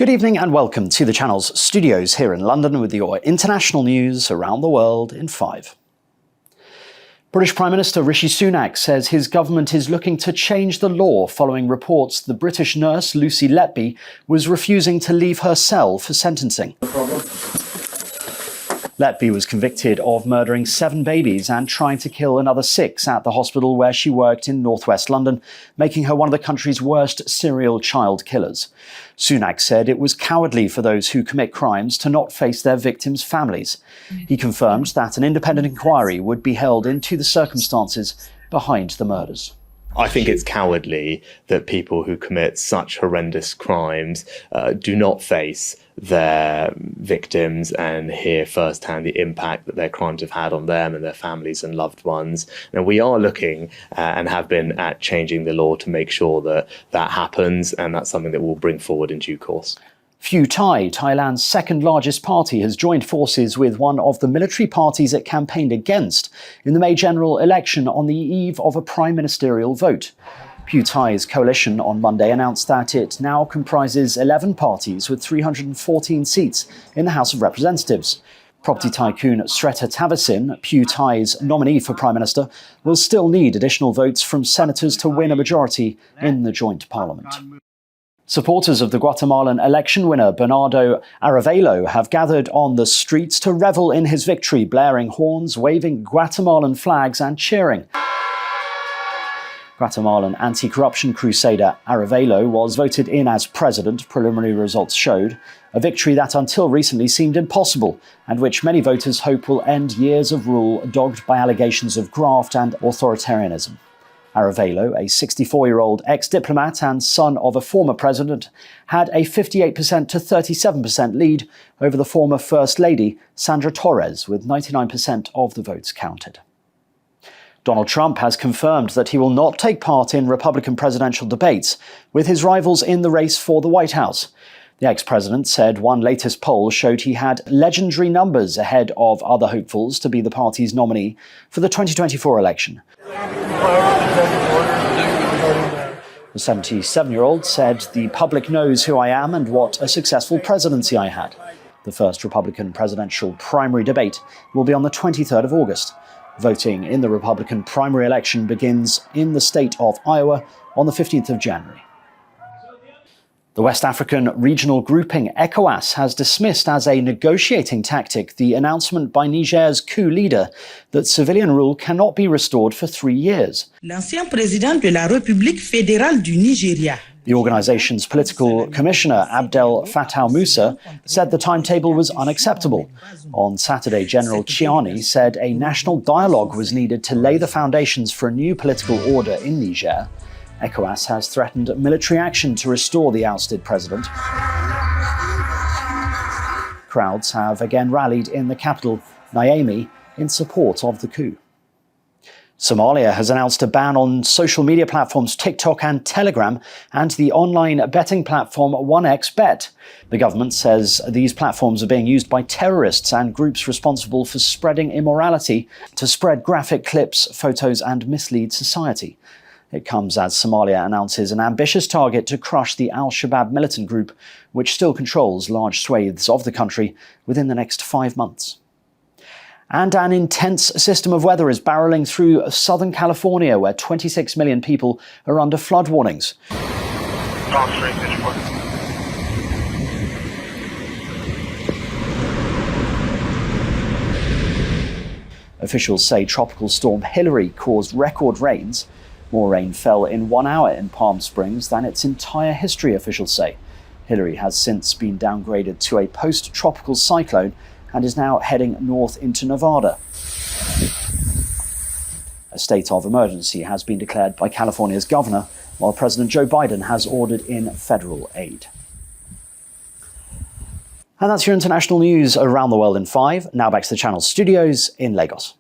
Good evening and welcome to the channel's studios here in London with your international news around the world in 5. British Prime Minister Rishi Sunak says his government is looking to change the law following reports the British nurse Lucy Letby was refusing to leave her cell for sentencing. Letby was convicted of murdering 7 babies and trying to kill another 6 at the hospital where she worked in northwest London, making her one of the country's worst serial child killers. Sunak said it was cowardly for those who commit crimes to not face their victims' families. He confirmed that an independent inquiry would be held into the circumstances behind the murders. I think it's cowardly that people who commit such horrendous crimes do not face their victims and hear firsthand the impact that their crimes have had on them and their families and loved ones. Now, we are looking and have been at changing the law to make sure that that happens, and that's something that we'll bring forward in due course. Pheu Thai, Thailand's second largest party, has joined forces with one of the military parties it campaigned against in the May general election on the eve of a prime ministerial vote. Pheu Thai's coalition on Monday announced that it now comprises 11 parties with 314 seats in the House of Representatives. Property tycoon Srettha Thavisin, Pheu Thai's nominee for Prime Minister, will still need additional votes from senators to win a majority in the joint parliament. Supporters of the Guatemalan election winner Bernardo Arévalo have gathered on the streets to revel in his victory, blaring horns, waving Guatemalan flags and cheering. Guatemalan anti-corruption crusader Arévalo was voted in as president, preliminary results showed, a victory that until recently seemed impossible and which many voters hope will end years of rule dogged by allegations of graft and authoritarianism. Arévalo, a 64-year-old ex-diplomat and son of a former president, had a 58% to 37% lead over the former First Lady, Sandra Torres, with 99% of the votes counted. Donald Trump has confirmed that he will not take part in Republican presidential debates with his rivals in the race for the White House. The ex-president said one latest poll showed he had legendary numbers ahead of other hopefuls to be the party's nominee for the 2024 election. The 77-year-old said, "The public knows who I am and what a successful presidency I had." The first Republican presidential primary debate will be on the 23rd of August. Voting in the Republican primary election begins in the state of Iowa on the 15th of January. The West African regional grouping ECOWAS has dismissed as a negotiating tactic the announcement by Niger's coup leader that civilian rule cannot be restored for 3 years. L'ancien président de la République fédérale du Nigeria. The organization's political commissioner, Abdel Fattah Musa, said the timetable was unacceptable. On Saturday, General Chiani said a national dialogue was needed to lay the foundations for a new political order in Niger. ECOWAS has threatened military action to restore the ousted president. Crowds have again rallied in the capital, Niamey, in support of the coup. Somalia has announced a ban on social media platforms TikTok and Telegram and the online betting platform 1xBet. The government says these platforms are being used by terrorists and groups responsible for spreading immorality to spread graphic clips, photos and mislead society. It comes as Somalia announces an ambitious target to crush the Al-Shabaab militant group, which still controls large swathes of the country, within the next 5 months. And an intense system of weather is barreling through Southern California, where 26 million people are under flood warnings. Officials say Tropical Storm Hillary caused record rains. More rain fell in 1 hour in Palm Springs than its entire history, officials say. Hillary has since been downgraded to a post-tropical cyclone and is now heading north into Nevada. A state of emergency has been declared by California's governor, while President Joe Biden has ordered in federal aid. And that's your international news around the world in 5. Now back to the channel's studios in Lagos.